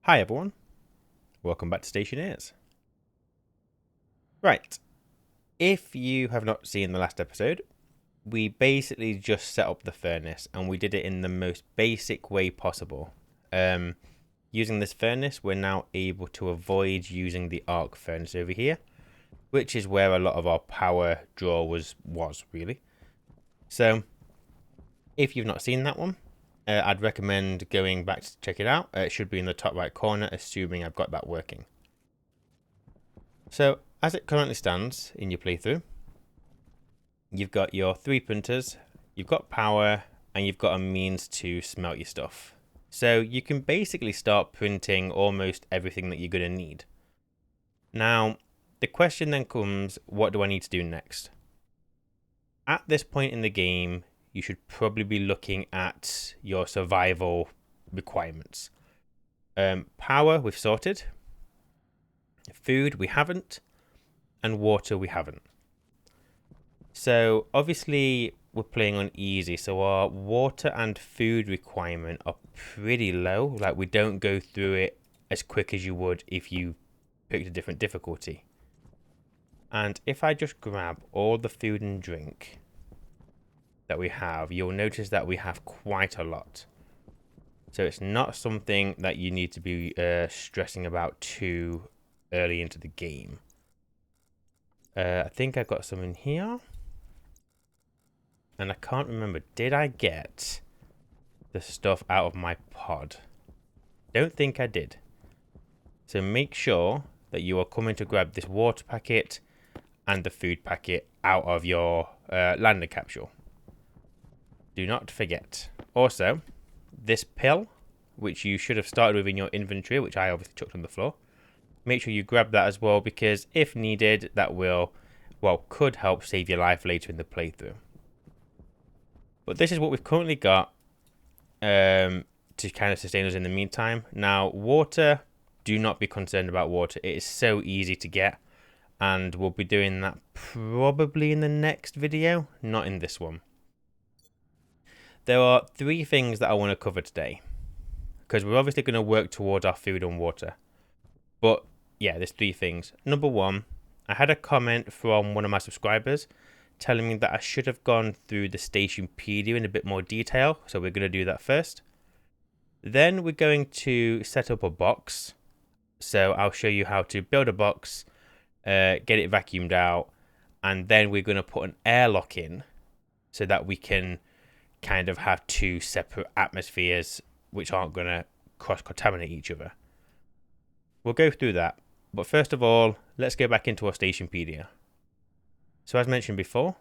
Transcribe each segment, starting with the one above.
Hi everyone, welcome back to Stationeers. Right, if you have not seen the last episode, we basically just set up the furnace and we did it in the most basic way possible. Using this furnace, we're now able to avoid using the arc furnace over here, which is where a lot of our power draw was really. So, if you've not seen that one, I'd recommend going back to check it out. It should be in the top right corner, assuming I've got that working. So, as it currently stands in your playthrough, you've got your 3 printers, you've got power, and you've got a means to smelt your stuff. So you can basically start printing almost everything that you're going to need. Now, the question then comes, what do I need to do next? At this point in the game, you should probably be looking at your survival requirements. Power, we've sorted. Food, we haven't. And water, we haven't. So obviously we're playing on easy, so our water and food requirement are pretty low. Like, we don't go through it as quick as you would if you picked a different difficulty. And if I just grab all the food and drink that we have, you'll notice that we have quite a lot. So it's not something that you need to be stressing about too early into the game. I think I got some in here. And I can't remember, did I get the stuff out of my pod? Don't think I did. So make sure that you are coming to grab this water packet and the food packet out of your lander capsule. Do not forget. Also, this pill, which you should have started with in your inventory, which I obviously chucked on the floor, make sure you grab that as well, because if needed, that could help save your life later in the playthrough. But this is what we've currently got to kind of sustain us in the meantime. Now, water, do not be concerned about water. It is so easy to get. And we'll be doing that probably in the next video, not in this one. There are 3 things that I want to cover today, because we're obviously going to work towards our food and water. But yeah, there's 3 things. Number 1, I had a comment from one of my subscribers telling me that I should have gone through the Stationpedia in a bit more detail, so we're going to do that first. Then we're going to set up a box, so I'll show you how to build a box, get it vacuumed out, and then we're going to put an airlock in so that we can kind of have 2 separate atmospheres which aren't going to cross-contaminate each other. We'll go through that, but first of all, let's go back into our Stationpedia. So as mentioned before,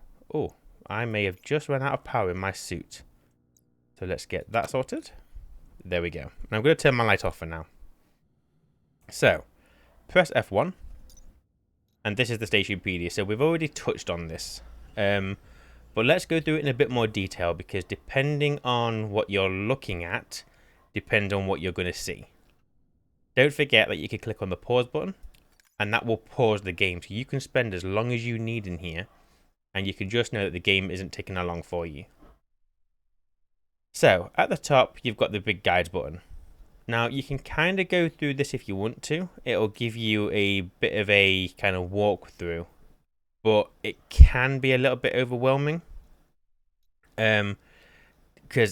I may have just run out of power in my suit. So let's get that sorted. There we go. And I'm going to turn my light off for now. So, press F1. And this is the Stationpedia. So we've already touched on this. But let's go through it in a bit more detail, because depending on what you're looking at, depends on what you're going to see. Don't forget that you can click on the pause button, and that will pause the game, so you can spend as long as you need in here, and you can just know that the game isn't taking that long for you. So, at the top, you've got the big guides button. Now, you can kind of go through this if you want to. It'll give you a bit of a kind of walkthrough, but it can be a little bit overwhelming, because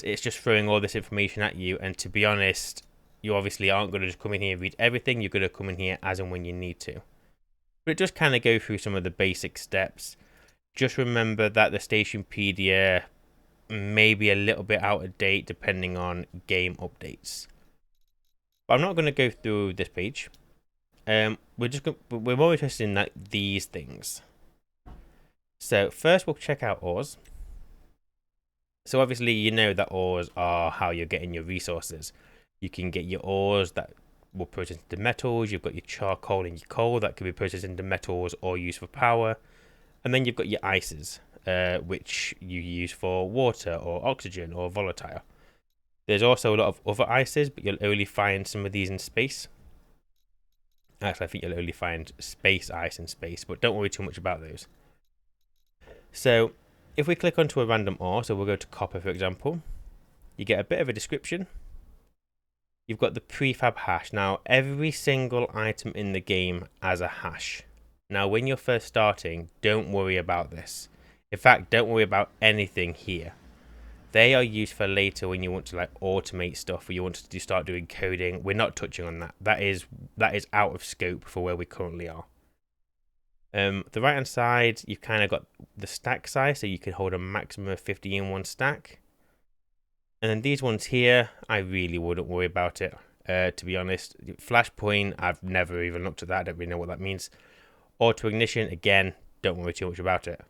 it's just throwing all this information at you, and to be honest, you obviously aren't going to just come in here and read everything. You're going to come in here as and when you need to. But it just kind of go through some of the basic steps. Just remember that the Stationpedia may be a little bit out of date depending on game updates. But I'm not going to go through this page. We're more interested in these things. So first we'll check out ores. So obviously you know that ores are how you're getting your resources. You can get your ores that will process into metals. You've got your charcoal and your coal that can be processed into metals or used for power. And then you've got your ices, which you use for water or oxygen or volatile. There's also a lot of other ices, but you'll only find some of these in space. Actually, I think you'll only find space ice in space, but don't worry too much about those. So if we click onto a random ore, so we'll go to copper, for example, you get a bit of a description. you've got the prefab hash. Now, every single item in the game has a hash. Now, when you're first starting, don't worry about this. In fact, don't worry about anything here. They are used for later when you want to like automate stuff or you want to start doing coding. We're not touching on that. That is out of scope for where we currently are. The right hand side, you've kind of got the stack size, so you can hold a maximum of 50 in one stack. And then these ones here, I really wouldn't worry about it, to be honest. Flashpoint, I've never even looked at that. I don't really know what that means. Auto ignition, again, don't worry too much about it.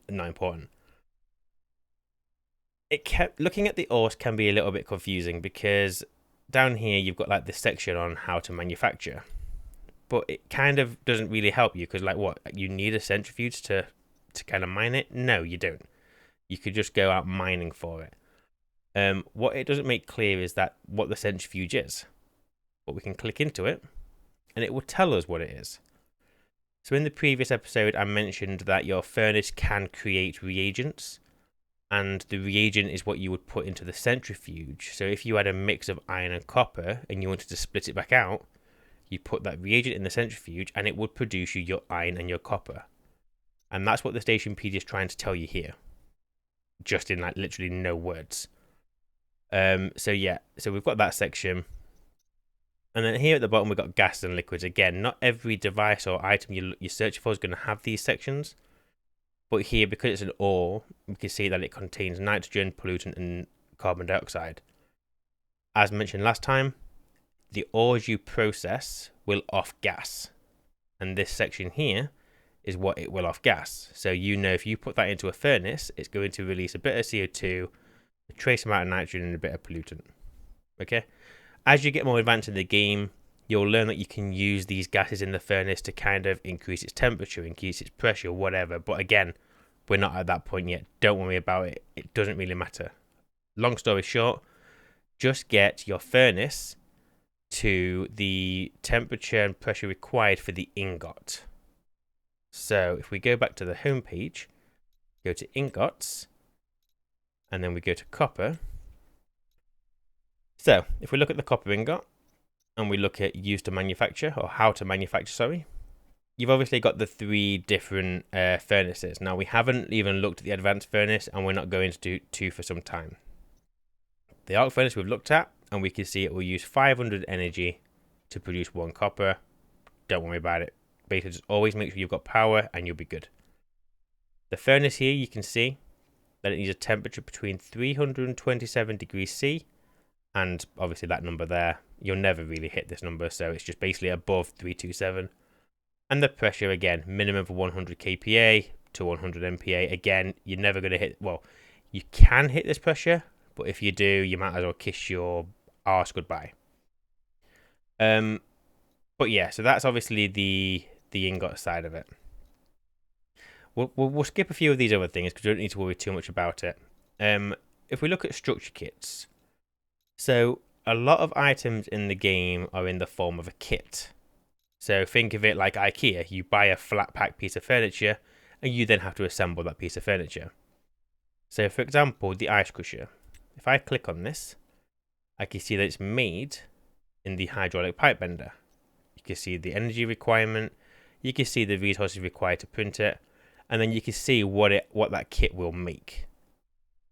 Not important. Looking at the ores can be a little bit confusing because down here you've got like this section on how to manufacture, but it kind of doesn't really help you because like what, you need a centrifuge to kind of mine it? No, you don't. You could just go out mining for it. What it doesn't make clear is that what the centrifuge is, but we can click into it and it will tell us what it is. So in the previous episode I mentioned that your furnace can create reagents, and the reagent is what you would put into the centrifuge. So if you had a mix of iron and copper and you wanted to split it back out, you put that reagent in the centrifuge and it would produce you your iron and your copper. And that's what the Stationpedia is trying to tell you here, just in like literally no words. So we've got that section. And then here at the bottom we've got gases and liquids. Again, not every device or item you're searching for is going to have these sections. But here, because it's an ore, we can see that it contains nitrogen, pollutant, and carbon dioxide. As mentioned last time, the ores you process will off gas. And this section here is what it will off gas. So you know if you put that into a furnace, it's going to release a bit of CO2, a trace amount of nitrogen, and a bit of pollutant. Okay? As you get more advanced in the game, you'll learn that you can use these gases in the furnace to kind of increase its temperature, increase its pressure, whatever. But again, we're not at that point yet. Don't worry about it. It doesn't really matter. Long story short, just get your furnace to the temperature and pressure required for the ingot. So if we go back to the home page, go to ingots, and then we go to copper. So if we look at the copper ingot, and we look at use to manufacture, or how to manufacture, sorry, you've obviously got the three different furnaces. Now, we haven't even looked at the advanced furnace, and we're not going to do two for some time. The arc furnace we've looked at, and we can see it will use 500 energy to produce 1 copper. Don't worry about it. Basically, just always make sure you've got power, and you'll be good. The furnace here, you can see that it needs a temperature between 327 degrees C, and obviously that number there, you'll never really hit this number, so it's just basically above 327. And the pressure, again, minimum of 100 kPa to 100 MPa. Again, you're never going to hit, well, you can hit this pressure, but if you do, you might as well kiss your arse goodbye. But yeah, so that's obviously the ingot side of it. We'll skip a few of these other things because we don't need to worry too much about it. If we look at structure kits, so a lot of items in the game are in the form of a kit. So think of it like IKEA. You buy a flat pack piece of furniture and you then have to assemble that piece of furniture. So for example, the ice crusher. If I click on this, I can see that it's made in the hydraulic pipe bender. You can see the energy requirement. You can see the resources required to print it. And then you can see what that kit will make.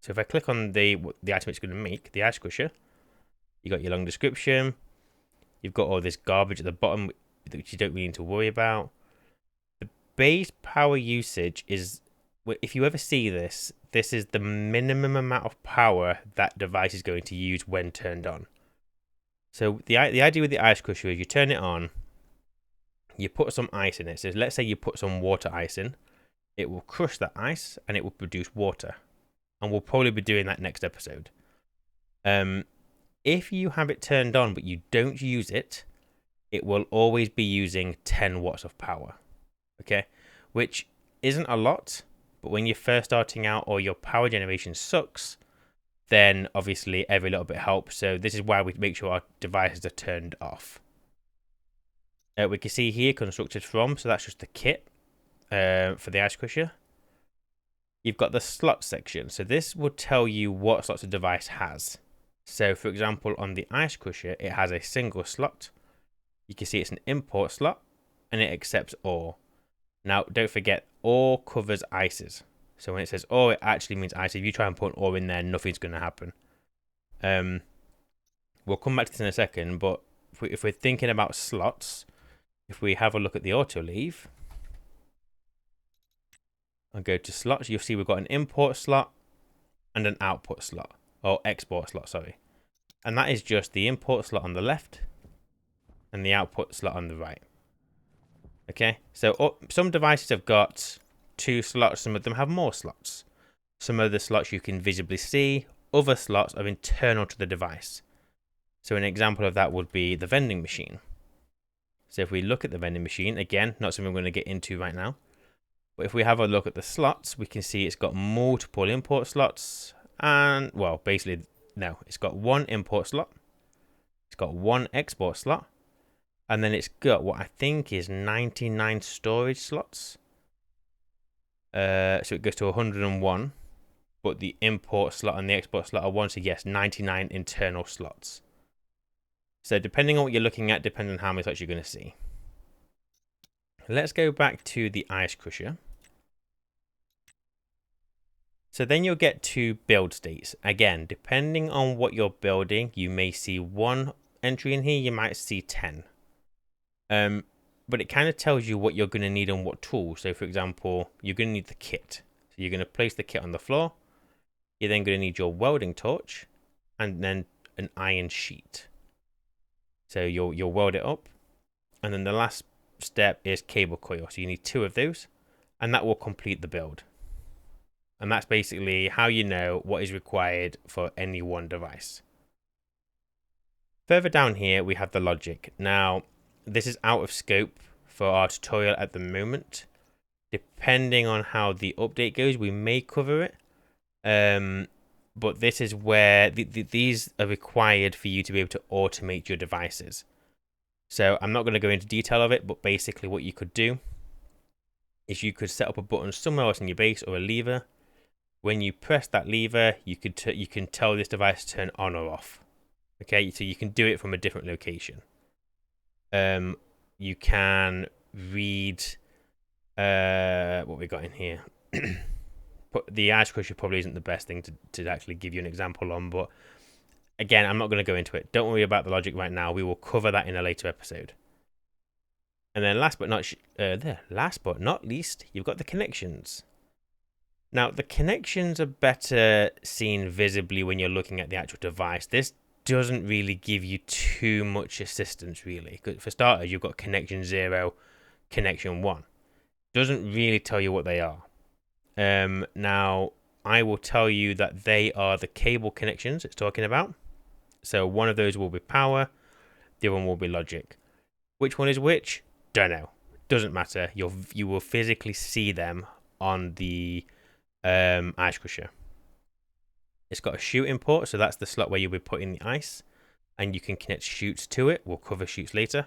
So if I click on the item it's going to make, the ice crusher, you got your long description. You've got all this garbage at the bottom, which you don't really need to worry about. The base power usage is, if you ever see this, this is the minimum amount of power that device is going to use when turned on. So the idea with the ice crusher is you turn it on, you put some ice in it. So let's say you put some water ice in, it will crush that ice and it will produce water. And we'll probably be doing that next episode. If you have it turned on but you don't use it, it will always be using 10 watts of power. Okay? Which isn't a lot, but when you're first starting out or your power generation sucks, then obviously every little bit helps. So this is why we make sure our devices are turned off. We can see here constructed from, so that's just the kit for the ice crusher. You've got the slot section. So this will tell you what slots a device has. So for example, on the ice crusher, it has a single slot. You can see it's an import slot and it accepts ore. Now, don't forget, ore covers ices. So when it says ore, it actually means ice. If you try and put ore in there, nothing's going to happen. We'll come back to this in a second, but if we're thinking about slots, if we have a look at the auto leave and go to slots, you'll see we've got an import slot and an output slot, or export slot, sorry. And that is just the import slot on the left and the output slot on the right. Okay, so some devices have got 2 slots, some of them have more slots. Some of the slots you can visibly see, other slots are internal to the device. So an example of that would be the vending machine. So if we look at the vending machine, again, not something we're going to get into right now, but if we have a look at the slots, we can see it's got multiple import slots and, well, basically, no, it's got 1 import slot, it's got 1 export slot, and then it's got what I think is 99 storage slots. So it goes to 101, but the import slot and the export slot are once again, yes, 99 internal slots. So depending on what you're looking at, depends on how many slots you're going to see. Let's go back to the ice crusher. So then you'll get to build states. Again, depending on what you're building, you may see 1 entry in here, you might see 10. But it kind of tells you what you're going to need and what tools. So for example, you're going to need the kit. So you're going to place the kit on the floor. You're then going to need your welding torch and then an iron sheet. So you'll weld it up. And then the last step is cable coil. So you need 2 of those and that will complete the build. And that's basically how you know what is required for any one device. Further down here, we have the logic. Now, this is out of scope for our tutorial at the moment. Depending on how the update goes, we may cover it. But this is where these are required for you to be able to automate your devices. So I'm not going to go into detail of it, but basically what you could do is you could set up a button somewhere else in your base or a lever. When you press that lever, you can tell this device to turn on or off. Okay, so you can do it from a different location. You can read what we got in here. The ice crusher probably isn't the best thing to actually give you an example on, but again, I'm not going to go into it. Don't worry about the logic right now. We will cover that in a later episode. And then last but not least, you've got the connections. Now, the connections are better seen visibly when you're looking at the actual device. This doesn't really give you too much assistance, really. For starters, you've got connection 0, connection 1. Doesn't really tell you what they are. Now, I will tell you that they are the cable connections it's talking about. So one of those will be power, the other one will be logic. Which one is which? Don't know. Doesn't matter. You will physically see them on the ice crusher. It's got a chute import, so that's the slot where you'll be putting the ice, and you can connect chutes to it. We'll cover chutes later.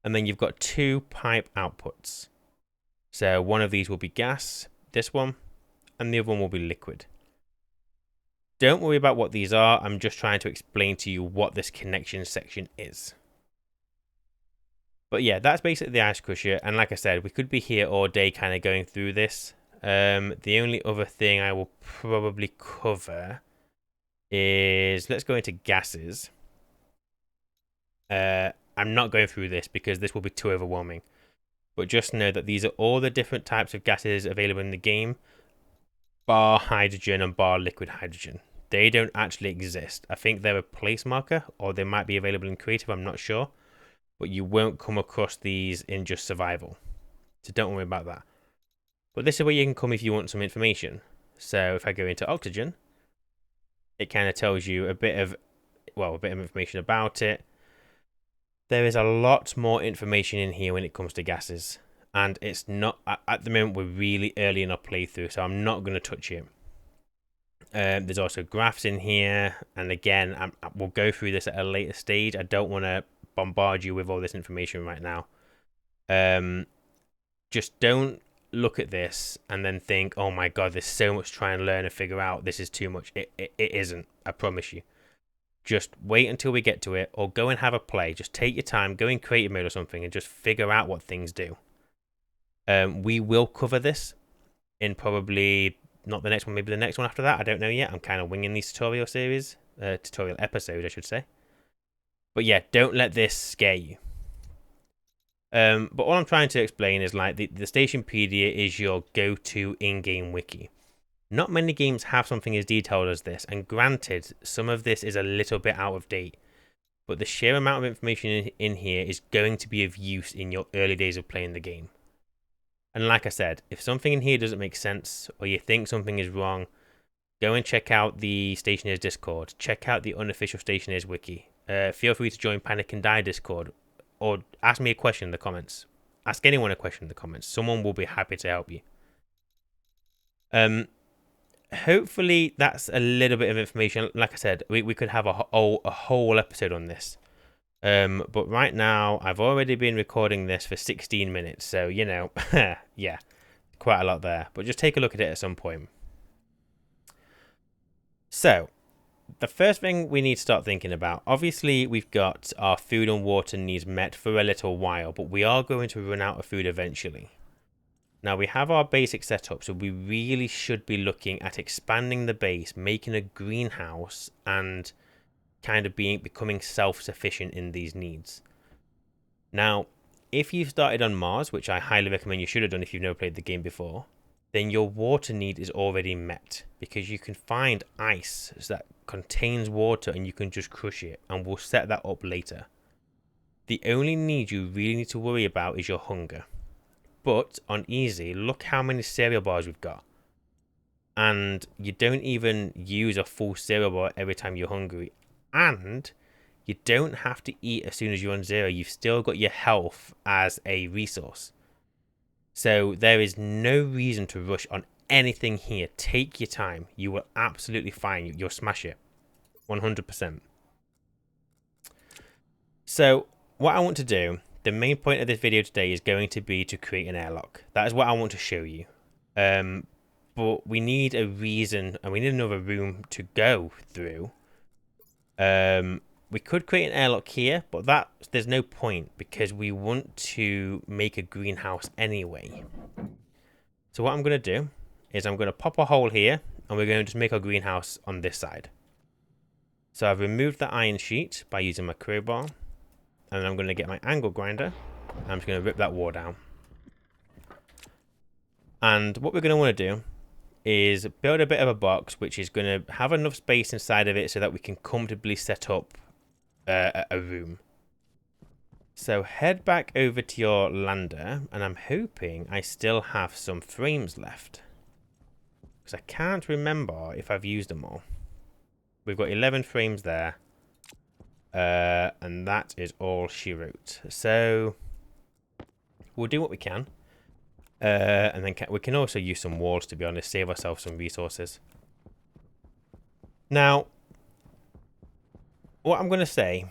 And then you've got 2 pipe outputs. So one of these will be gas, this one, and the other one will be liquid. Don't worry about what these are. I'm just trying to explain to you what this connection section is. But yeah, that's basically the ice crusher. And like I said, we could be here all day kind of going through this. The only other thing I will probably cover is, let's go into gases. I'm not going through this because this will be too overwhelming. But just know that these are all the different types of gases available in the game, bar hydrogen and bar liquid hydrogen. They don't actually exist. I think they're a place marker, or they might be available in creative, I'm not sure. But you won't come across these in just survival. So don't worry about that. But this is where you can come if you want some information. So if I go into oxygen, it kind of tells you a bit of information about it. There is a lot more information in here when it comes to gases. And it's not, at the moment, we're really early in our playthrough, so I'm not going to touch it. There's also graphs in here. And again, we'll go through this at a later stage. I don't want to bombard you with all this information right now. Just don't look at this and then think, oh my god, there's so much to try and learn and figure out, this is too much. It isn't, I promise you. Just wait until we get to it, or go and have a play. Just take your time, go in creative mode or something, and just figure out what things do. We will cover this in probably not the next one, maybe the next one after that. I don't know yet. I'm kind of winging these tutorial series, tutorial episode, I should say. But yeah, don't let this scare you. But all I'm trying to explain is like the Stationpedia is your go-to in-game wiki. Not many games have something as detailed as this, and granted, some of this is a little bit out of date, but the sheer amount of information in here is going to be of use in your early days of playing the game. And like I said, if something in here doesn't make sense, or you think something is wrong, go and check out the Stationeers Discord, check out the unofficial Stationeers wiki. Feel free to join Panic and Die Discord, or ask me a question in the comments. Ask anyone a question in the comments. Someone will be happy to help you. Hopefully that's a little bit of information. Like I said, we could have a whole episode on this. But right now, I've already been recording this for 16 minutes. So, you know, yeah, quite a lot there. But just take a look at it at some point. So, the first thing we need to start thinking about, obviously we've got our food and water needs met for a little while, but we are going to run out of food eventually. Now we have our basic setup, so we really should be looking at expanding the base, making a greenhouse, and kind of becoming self-sufficient in these needs. Now, if you started on Mars, which I highly recommend you should have done if you've never played the game before, then your water need is already met, because you can find ice that contains water and you can just crush it, and we'll set that up later. The only need you really need to worry about is your hunger. But on easy, look how many cereal bars we've got. And you don't even use a full cereal bar every time you're hungry. And you don't have to eat as soon as you're on 0. You've still got your health as a resource. So there is no reason to rush on anything here. Take your time. You will absolutely fine. You'll smash it. 100%. So what I want to do, the main point of this video today is going to be to create an airlock. That is what I want to show you. But we need a reason, and we need another room to go through. We could create an airlock here, but there's no point because we want to make a greenhouse anyway. So what I'm going to do is I'm going to pop a hole here, and we're going to just make our greenhouse on this side. So I've removed the iron sheet by using my crowbar, and I'm going to get my angle grinder. I'm just going to rip that wall down. And what we're going to want to do is build a bit of a box which is going to have enough space inside of it so that we can comfortably set up a room. So head back over to your lander, and I'm hoping I still have some frames left, because I can't remember if I've used them all. We've got 11 frames there, and that is all she wrote. So we'll do what we can. And then we can also use some walls, to be honest, save ourselves some resources. Now, what I'm going to say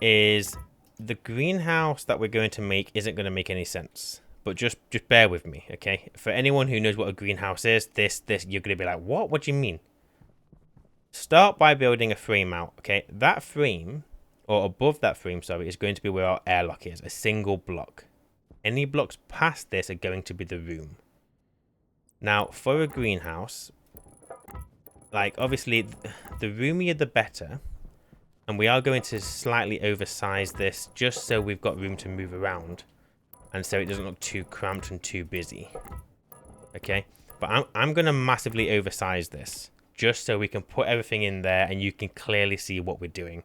is the greenhouse that we're going to make isn't going to make any sense. But just bear with me, okay? For anyone who knows what a greenhouse is, this you're going to be like, what? What do you mean? Start by building a frame out, okay? That frame, or above that frame, sorry, is going to be where our airlock is, a single block. Any blocks past this are going to be the room. Now, for a greenhouse, like, obviously, the roomier the better. And we are going to slightly oversize this just so we've got room to move around. And so it doesn't look too cramped and too busy. Okay? But I'm going to massively oversize this, just so we can put everything in there and you can clearly see what we're doing.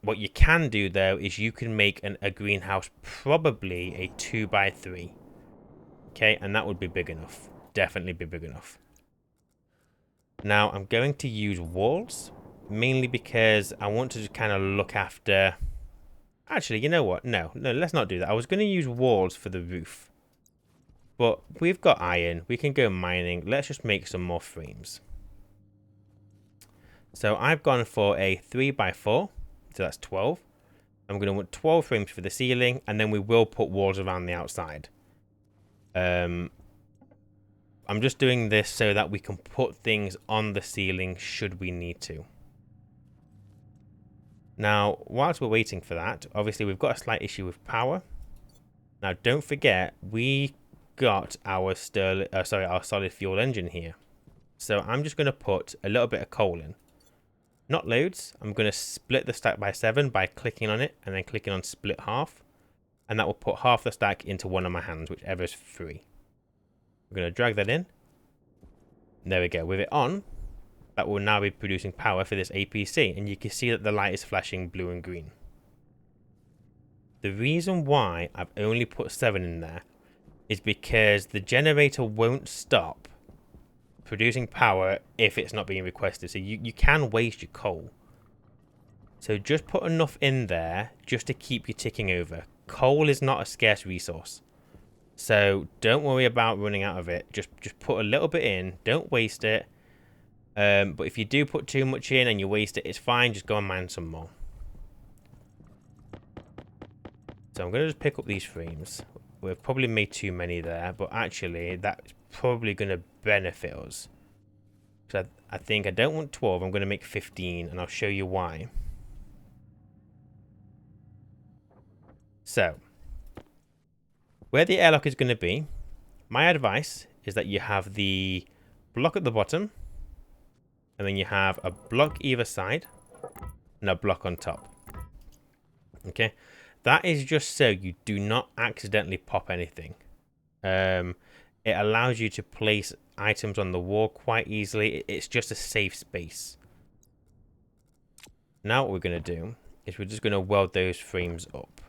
What you can do, though, is you can make a greenhouse probably a 2x3. Okay, and that would be big enough. Definitely be big enough. Now, I'm going to use walls, mainly because I want to just kind of look after... Actually, you know what? No, let's not do that. I was going to use walls for the roof. But we've got iron. We can go mining. Let's just make some more frames. So I've gone for a 3x4. So that's 12. I'm going to want 12 frames for the ceiling, and then we will put walls around the outside. I'm just doing this so that we can put things on the ceiling should we need to. Now, whilst we're waiting for that, obviously we've got a slight issue with power. Now, don't forget, we got our our solid fuel engine here. So I'm just going to put a little bit of coal in. Not loads. I'm going to split the stack by 7 by clicking on it and then clicking on split half. And that will put half the stack into one of my hands, whichever is free. We're going to drag that in. And there we go. With it on, that will now be producing power for this APC. And you can see that the light is flashing blue and green. The reason why I've only put 7 in there is because the generator won't stop producing power if it's not being requested. So you can waste your coal. So just put enough in there just to keep you ticking over. Coal is not a scarce resource. So don't worry about running out of it. Just put a little bit in. Don't waste it. But if you do put too much in and you waste it, it's fine. Just go and mine some more. So I'm going to just pick up these frames. We've probably made too many there, but actually that's probably going to benefit us. So I think I don't want 12, I'm going to make 15, and I'll show you why. So, where the airlock is going to be, my advice is that you have the block at the bottom, and then you have a block either side, and a block on top. Okay? That is just so you do not accidentally pop anything. It allows you to place items on the wall quite easily. It's just a safe space. Now what we're going to do is we're just going to weld those frames up.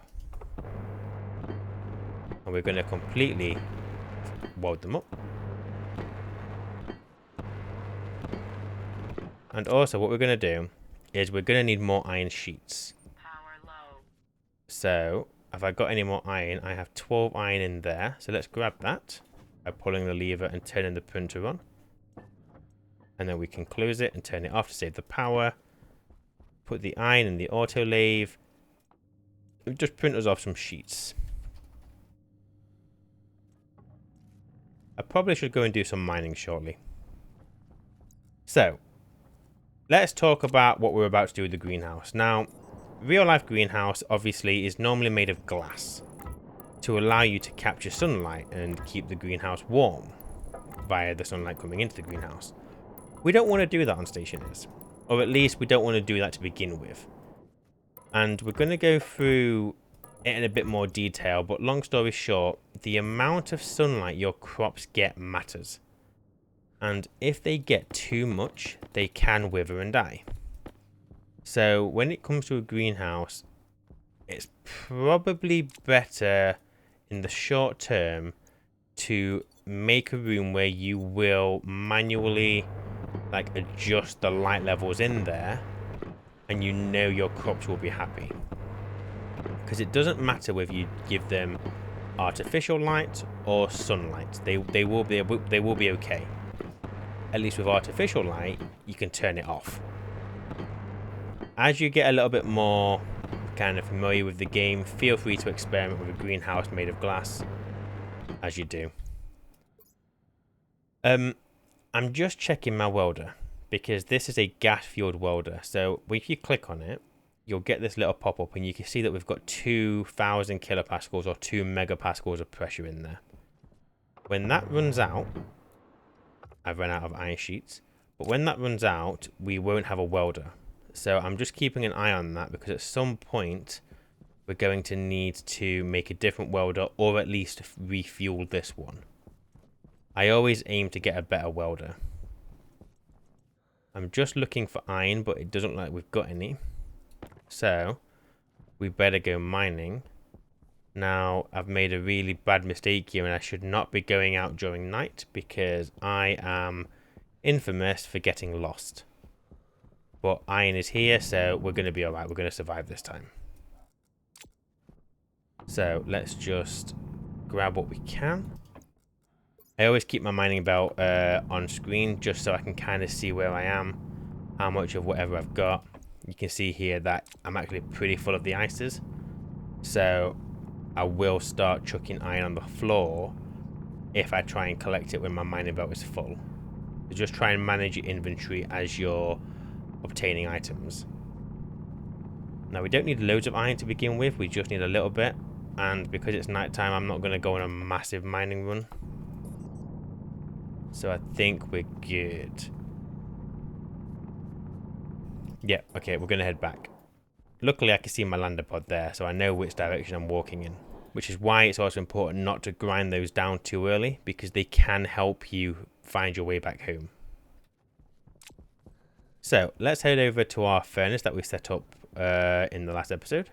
And we're going to completely weld them up. And also what we're going to do is we're going to need more iron sheets. So, if I got any more iron, I have 12 iron in there. So let's grab that by pulling the lever and turning the printer on. And then we can close it and turn it off to save the power. Put the iron in the auto lathe. Just print us off some sheets. I probably should go and do some mining shortly. So, let's talk about what we're about to do with the greenhouse. Now, real life greenhouse obviously is normally made of glass to allow you to capture sunlight and keep the greenhouse warm via the sunlight coming into the greenhouse. We don't want to do that on Stationeers, or at least we don't want to do that to begin with. And we're going to go through it in a bit more detail, but long story short, the amount of sunlight your crops get matters. And if they get too much, they can wither and die. So when it comes to a greenhouse, it's probably better in the short term to make a room where you will manually adjust the light levels in there, and you know your crops will be happy. Because it doesn't matter whether you give them artificial light or sunlight, they will be okay. At least with artificial light, you can turn it off. As you get a little bit more kind of familiar with the game, feel free to experiment with a greenhouse made of glass as you do. I'm just checking my welder because this is a gas fueled welder. So if you click on it, you'll get this little pop up and you can see that we've got 2000 kilopascals or 2 megapascals of pressure in there. When that runs out, I've run out of iron sheets, but when that runs out, we won't have a welder. So I'm just keeping an eye on that because at some point we're going to need to make a different welder or at least refuel this one. I always aim to get a better welder. I'm just looking for iron, but it doesn't look like we've got any. So we better go mining. Now I've made a really bad mistake here and I should not be going out during night because I am infamous for getting lost. But iron is here, so we're going to be alright. We're going to survive this time. So let's just grab what we can. I always keep my mining belt on screen just so I can kind of see where I am, how much of whatever I've got. You can see here that I'm actually pretty full of the ices. So I will start chucking iron on the floor if I try and collect it when my mining belt is full. So just try and manage your inventory as you're obtaining items. Now, we don't need loads of iron to begin with. We just need a little bit. And because it's nighttime, I'm not going to go on a massive mining run. So I think we're good. Yeah, okay, we're going to head back. Luckily, I can see my lander pod there, so I know which direction I'm walking in. Which is why it's also important not to grind those down too early, because they can help you find your way back home. So, let's head over to our furnace that we set up in the last episode.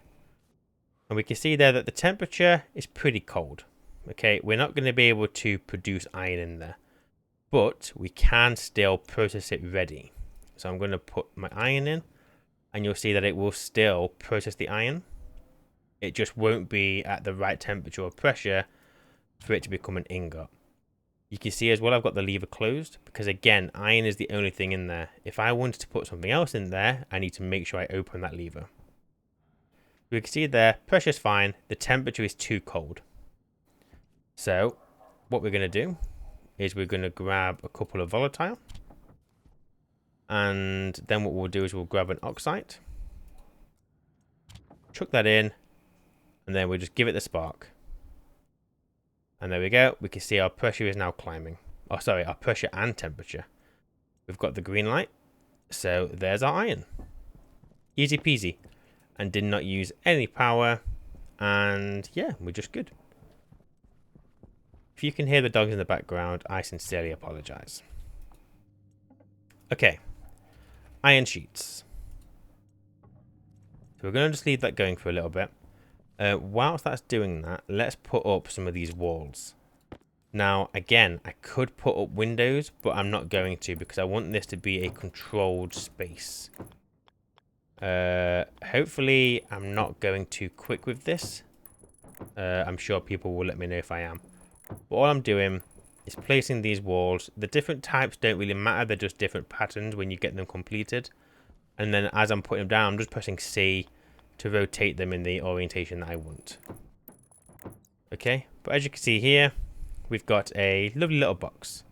And we can see there that the temperature is pretty cold. Okay, we're not going to be able to produce iron in there. But we can still process it ready. So I'm going to put my iron in. And you'll see that it will still process the iron. It just won't be at the right temperature or pressure for it to become an ingot. You can see as well I've got the lever closed. Because again, iron is the only thing in there. If I wanted to put something else in there, I need to make sure I open that lever. We can see there, pressure's fine. The temperature is too cold. So, what we're going to do is we're going to grab a couple of volatile. And then what we'll do is we'll grab an oxide. Chuck that in. And then we'll just give it the spark. And there we go. We can see our pressure is now climbing. Oh, sorry, our pressure and temperature. We've got the green light. So, there's our iron. Easy peasy. And did not use any power. And yeah, we're just good. If you can hear the dogs in the background, I sincerely apologize. Okay. Iron sheets. So we're going to just leave that going for a little bit. Whilst that's doing that, let's put up some of these walls. Now, again, I could put up windows, but I'm not going to because I want this to be a controlled space. Hopefully, I'm not going too quick with this. I'm sure people will let me know if I am. But all I'm doing is placing these walls. The different types don't really matter. They're just different patterns when you get them completed. And then as I'm putting them down, I'm just pressing C to rotate them in the orientation that I want. Okay, but as you can see here, we've got a lovely little box.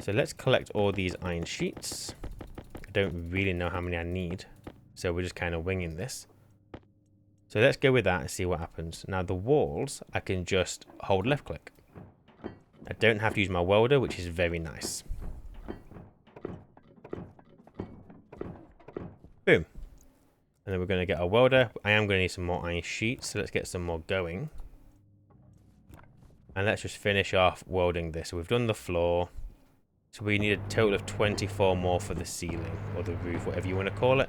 So let's collect all these iron sheets. I don't really know how many I need, so we're just kind of winging this. So let's go with that and see what happens. Now the walls, I can just hold left click. I don't have to use my welder, which is very nice. Boom. And then we're going to get our welder. I am going to need some more iron sheets, so let's get some more going. And let's just finish off welding this. So we've done the floor. So we need a total of 24 more for the ceiling, or the roof, whatever you want to call it.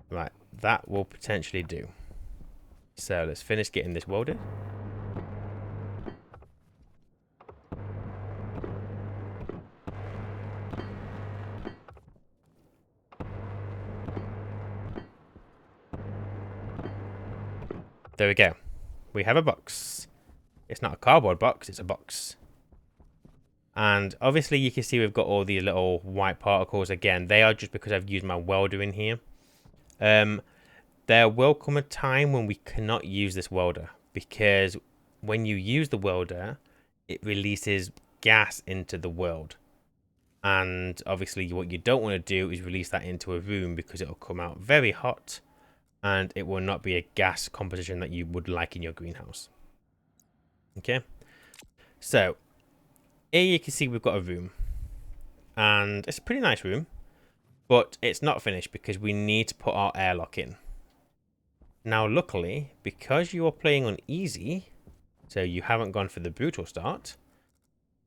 Right, that will potentially do. So let's finish getting this welded. There we go. We have a box. It's not a cardboard box, it's a box. And obviously you can see we've got all these little white particles. Again, they are just because I've used my welder in here. There will come a time when we cannot use this welder, because when you use the welder, it releases gas into the world. And obviously what you don't want to do is release that into a room, because it will come out very hot and it will not be a gas composition that you would like in your greenhouse. Okay, so here you can see we've got a room, and it's a pretty nice room, but it's not finished because we need to put our airlock in. Now luckily, because you are playing on easy, so you haven't gone for the brutal start,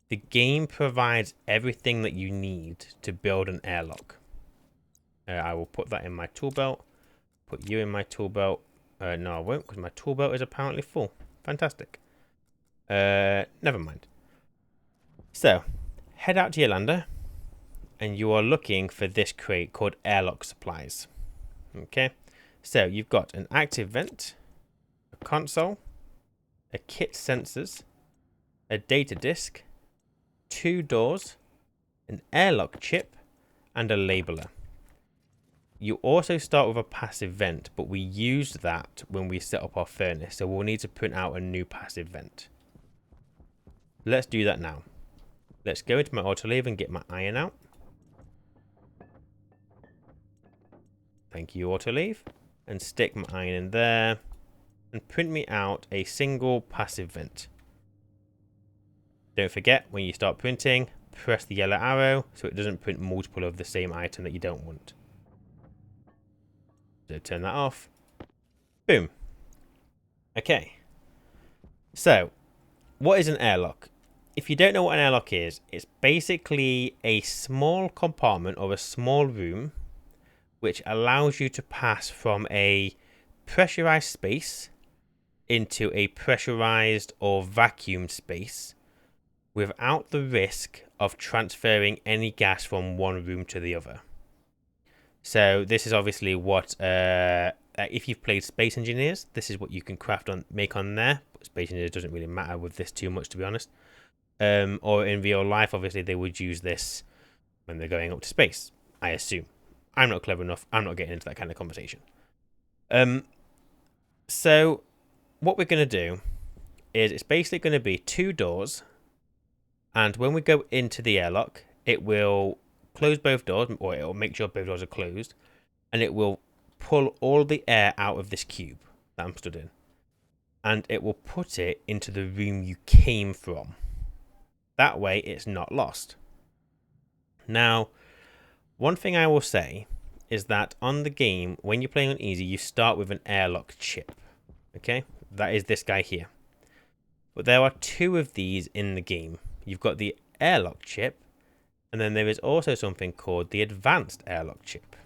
the game provides everything that you need to build an airlock. I will put that in my tool belt, put you in my tool belt. No, I won't, because my tool belt is apparently full. Fantastic. Never mind. So, head out to your lander, and you are looking for this crate called Airlock Supplies. Okay, so you've got an active vent, a console, a kit sensors, a data disk, 2 doors, an airlock chip, and a labeler. You also start with a passive vent, but we used that when we set up our furnace, so we'll need to print out a new passive vent. Let's do that now. Let's go into my autolathe and get my iron out. Thank you, autolathe. And stick my iron in there. And print me out a single passive vent. Don't forget, when you start printing, press the yellow arrow so it doesn't print multiple of the same item that you don't want. So turn that off. Boom. Okay. So, what is an airlock? If you don't know what an airlock is, it's basically a small compartment or a small room which allows you to pass from a pressurized space into a pressurized or vacuum space without the risk of transferring any gas from one room to the other. So this is obviously what, if you've played Space Engineers, this is what you can make on there. But Space Engineers doesn't really matter with this too much, to be honest. Or in real life, obviously, they would use this when they're going up to space, I assume. I'm not clever enough. I'm not getting into that kind of conversation. So what we're going to do is it's basically going to be 2 doors. And when we go into the airlock, it will close both doors, or it will make sure both doors are closed. And it will pull all the air out of this cube that I'm stood in. And it will put it into the room you came from. That way, it's not lost. Now, one thing I will say is that on the game, when you're playing on easy, you start with an airlock chip. Okay? That is this guy here. But there are 2 of these in the game. You've got the airlock chip, and then there is also something called the advanced airlock chip.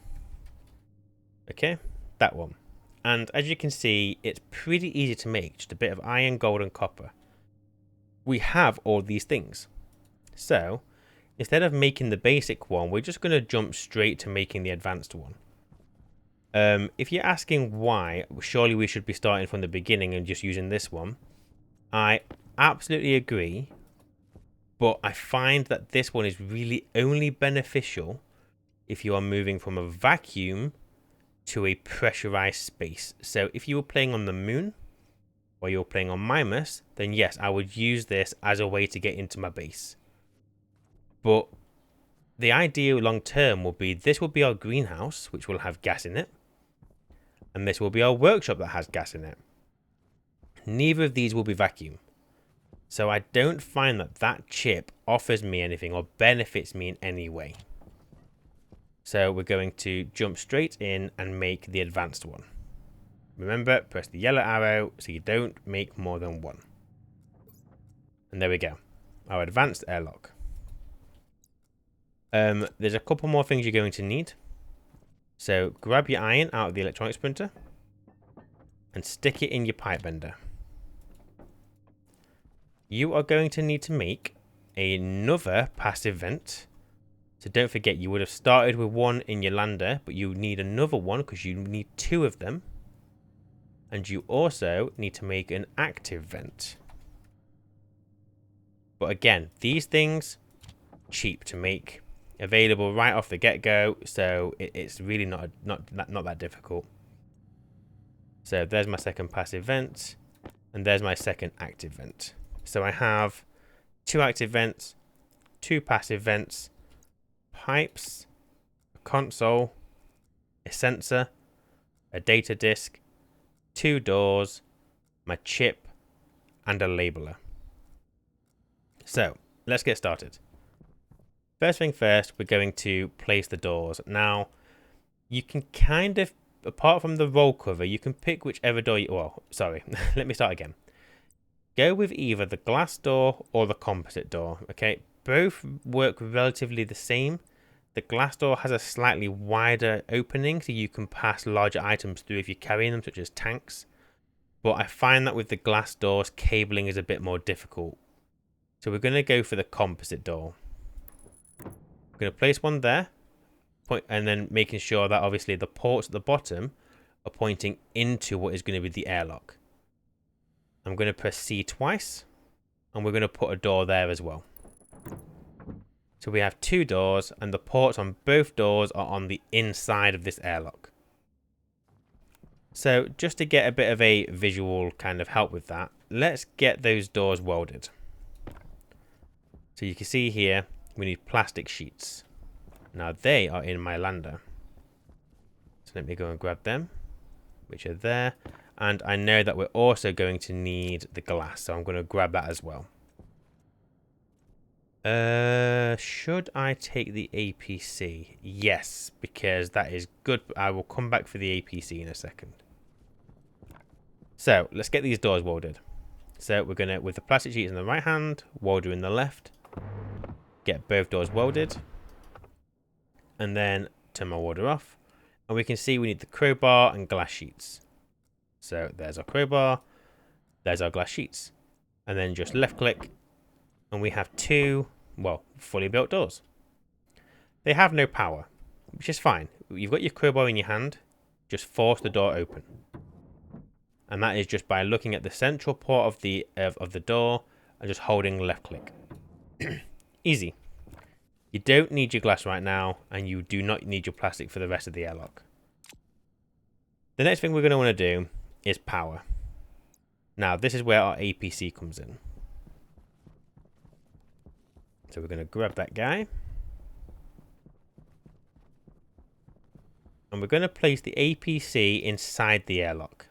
Okay? That one. And as you can see, it's pretty easy to make. Just a bit of iron, gold, and copper. We have all these things. So, instead of making the basic one, we're just going to jump straight to making the advanced one. If you're asking why, surely we should be starting from the beginning and just using this one. I absolutely agree, but I find that this one is really only beneficial if you are moving from a vacuum to a pressurized space. So if you were playing on the moon, or you're playing on Mimas, then yes, I would use this as a way to get into my base. But the idea long term will be this will be our greenhouse, which will have gas in it. And this will be our workshop that has gas in it. Neither of these will be vacuum. So I don't find that that chip offers me anything or benefits me in any way. So we're going to jump straight in and make the advanced one. Remember, press the yellow arrow so you don't make more than one. And there we go. Our advanced airlock. There's a couple more things you're going to need. So grab your iron out of the electronics printer and stick it in your pipe bender. You are going to need to make another passive vent. So don't forget, you would have started with one in your lander, but you need another one because you need 2 of them. And you also need to make an active vent. But again, these things, cheap to make, available right off the get-go, so it's really not that difficult. So there's my second passive vent, and there's my second active vent. So I have 2 active vents, 2 passive vents, pipes, a console, a sensor, a data disk, 2 doors, my chip, and a labeler. So, let's get started. First thing first, we're going to place the doors. Now, you can kind of, apart from the roll cover, you can pick whichever door you... Well, sorry, let me start again. Go with either the glass door or the composite door, okay? Both work relatively the same. The glass door has a slightly wider opening, so you can pass larger items through if you're carrying them, such as tanks. But I find that with the glass doors, cabling is a bit more difficult. So we're going to go for the composite door. I'm going to place one there, and then making sure that obviously the ports at the bottom are pointing into what is going to be the airlock. I'm going to press C twice, and we're going to put a door there as well. So we have 2 doors, and the ports on both doors are on the inside of this airlock. So just to get a bit of a visual kind of help with that, let's get those doors welded. So you can see here, we need plastic sheets. Now they are in my lander. So let me go and grab them, which are there. And I know that we're also going to need the glass, so I'm going to grab that as well. Should I take the APC? Yes, because that is good. I will come back for the APC in a second. So let's get these doors welded. So we're gonna, with the plastic sheets in the right hand, welder in the left, get both doors welded, and then turn my welder off. And we can see we need the crowbar and glass sheets. So there's our crowbar, there's our glass sheets, and then just left click. And we have 2, well, fully built doors. They have no power, which is fine. You've got your crowbar in your hand, just force the door open. And that is just by looking at the central port of the door and just holding left click. Easy. You don't need your glass right now, and you do not need your plastic for the rest of the airlock. The next thing we're going to want to do is power. Now, this is where our APC comes in. So we're going to grab that guy. And we're going to place the APC inside the airlock.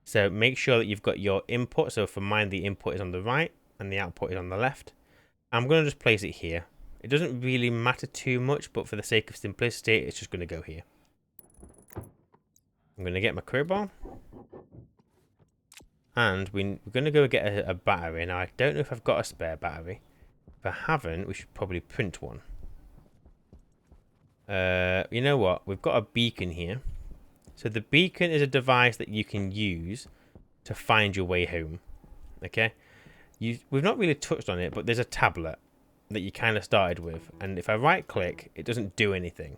So make sure that you've got your input. So for mine, the input is on the right and the output is on the left. I'm going to just place it here. It doesn't really matter too much, but for the sake of simplicity, it's just going to go here. I'm going to get my crowbar. And we're going to go get a battery. Now, I don't know if I've got a spare battery. If I haven't, we should probably print one. You know what? We've got a beacon here. So the beacon is a device that you can use to find your way home. Okay? We've not really touched on it, but there's a tablet that you kind of started with. And if I right click, it doesn't do anything.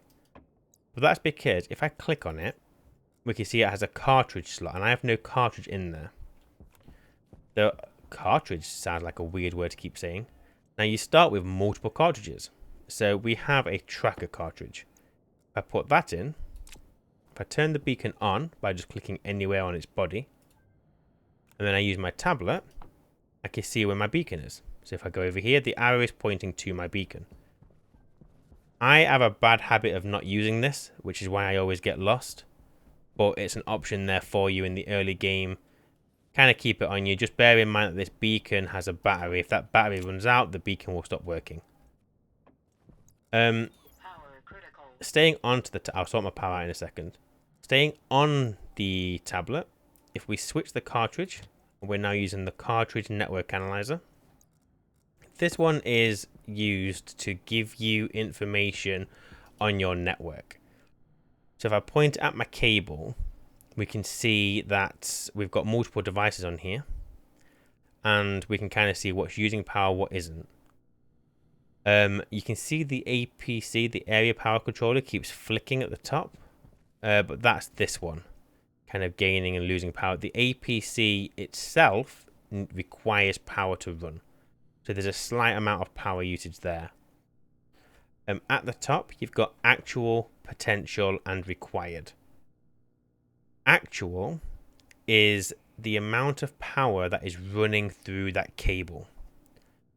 But that's because if I click on it, we can see it has a cartridge slot. And I have no cartridge in there. The cartridge sounds like a weird word to keep saying. Now you start with multiple cartridges. So we have a tracker cartridge. If I put that in, if I turn the beacon on by just clicking anywhere on its body, and then I use my tablet, I can see where my beacon is. So if I go over here, the arrow is pointing to my beacon. I have a bad habit of not using this, which is why I always get lost. But it's an option there for you in the early game. Kind of keep it on you. Just bear in mind that this beacon has a battery. If that battery runs out, the beacon will stop working. Staying on to the... I'll sort my power out in a second. Staying on the tablet, if we switch the cartridge, we're now using the cartridge network analyzer. This one is used to give you information on your network. So if I point at my cable, we can see that we've got multiple devices on here. And we can kind of see what's using power, what isn't. You can see the APC, the area power controller, keeps flicking at the top. But that's this one, kind of gaining and losing power. The APC itself requires power to run. So there's a slight amount of power usage there. At the top, you've got actual, potential, and required. Actual is the amount of power that is running through that cable.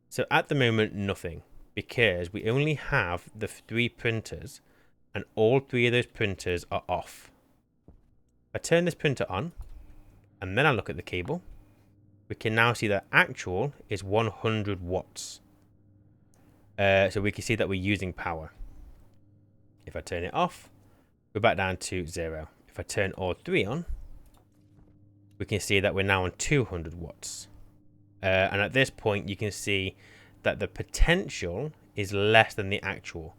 So at the moment, nothing, because we only have the 3 printers, and all 3 of those printers are off. I turn this printer on, and then I look at the cable. We can now see that actual is 100 watts. So we can see that we're using power. If I turn it off, we're back down to 0. If I turn all 3 on, we can see that we're now on 200 watts. And at this point, you can see that the potential is less than the actual,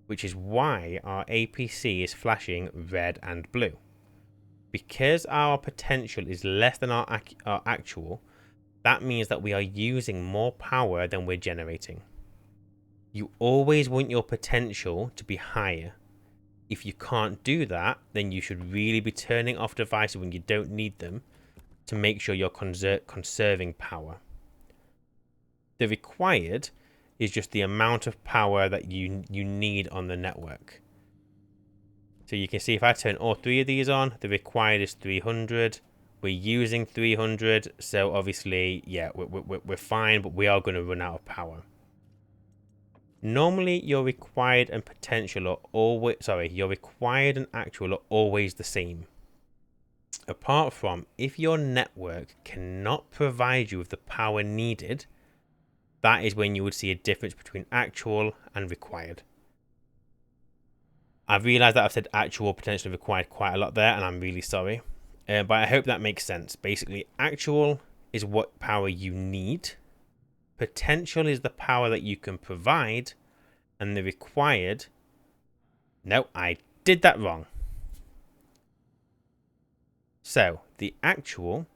which is why our APC is flashing red and blue. Because our potential is less than our actual, that means that we are using more power than we're generating. You always want your potential to be higher. If you can't do that, then you should really be turning off devices when you don't need them to make sure you're conserving power. The required is just the amount of power that you need on the network. So you can see if I turn all 3 of these on, the required is 300. We're using 300, so obviously, yeah, we're fine, but we are going to run out of power. Normally, your required and potential are always, your required and actual are always the same. Apart from if your network cannot provide you with the power needed, that is when you would see a difference between actual and required. I've realised that I've said actual, potentially required quite a lot there, and I'm really sorry. But I hope that makes sense. Basically, actual is what power you need. Potential is the power that you can provide. And the required... No, I did that wrong. So, the actual